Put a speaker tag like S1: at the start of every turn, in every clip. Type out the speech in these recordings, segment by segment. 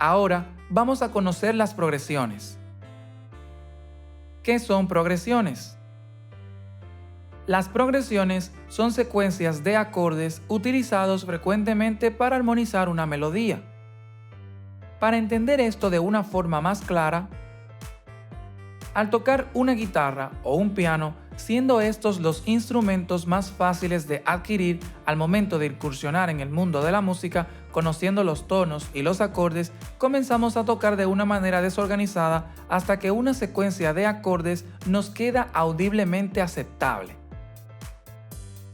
S1: Ahora vamos a conocer las progresiones. ¿Qué son progresiones? Las progresiones son secuencias de acordes utilizados frecuentemente para armonizar una melodía. Para entender esto de una forma más clara, al tocar una guitarra o un piano, siendo estos los instrumentos más fáciles de adquirir al momento de incursionar en el mundo de la música, conociendo los tonos y los acordes, comenzamos a tocar de una manera desorganizada hasta que una secuencia de acordes nos queda audiblemente aceptable.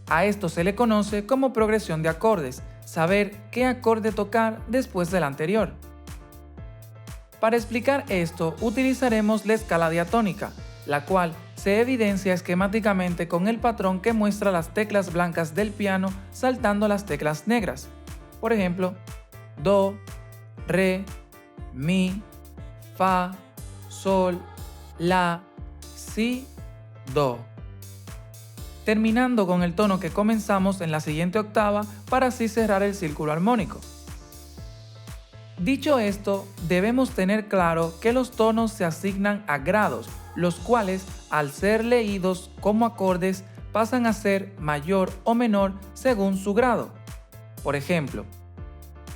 S1: A esto se le conoce como progresión de acordes, saber qué acorde tocar después del anterior. Para explicar esto, utilizaremos la escala diatónica, la cual se evidencia esquemáticamente con el patrón que muestra las teclas blancas del piano saltando las teclas negras. Por ejemplo, do, re, mi, fa, sol, la, si, do. Terminando con el tono que comenzamos en la siguiente octava para así cerrar el círculo armónico. Dicho esto, debemos tener claro que los tonos se asignan a grados, los cuales, al ser leídos como acordes, pasan a ser mayor o menor según su grado. Por ejemplo,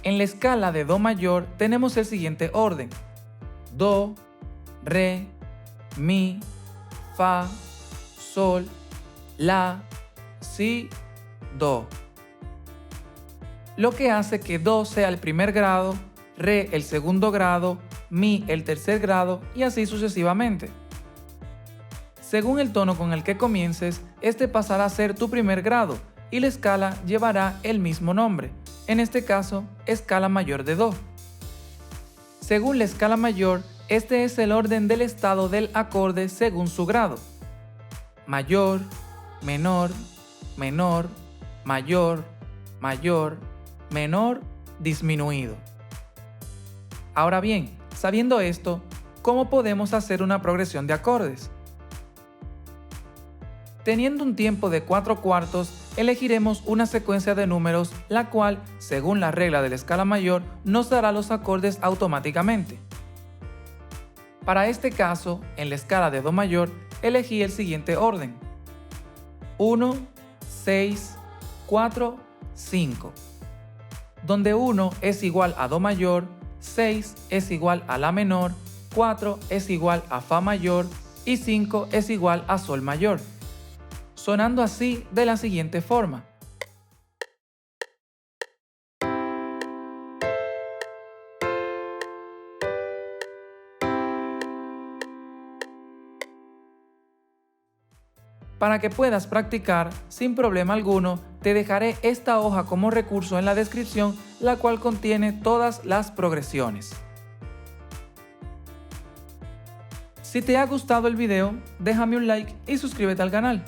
S1: en la escala de do mayor tenemos el siguiente orden: do, re, mi, fa, sol, la, si, do. Lo que hace que do sea el primer grado, re el segundo grado, mi el tercer grado y así sucesivamente. Según el tono con el que comiences, este pasará a ser tu primer grado y la escala llevará el mismo nombre, en este caso, escala mayor de do. Según la escala mayor, este es el orden del estado del acorde según su grado: mayor, menor, menor, mayor, mayor, menor, disminuido. Ahora bien, sabiendo esto, ¿cómo podemos hacer una progresión de acordes? Teniendo un tiempo de 4/4, elegiremos una secuencia de números, la cual, según la regla de la escala mayor, nos dará los acordes automáticamente. Para este caso, en la escala de do mayor, elegí el siguiente orden: 1, 6, 4, 5, donde 1 es igual a do mayor, 6 es igual a la menor, 4 es igual a fa mayor y 5 es igual a sol mayor, sonando así de la siguiente forma. Para que puedas practicar sin problema alguno, te dejaré esta hoja como recurso en la descripción, la cual contiene todas las progresiones. Si te ha gustado el video, déjame un like y suscríbete al canal.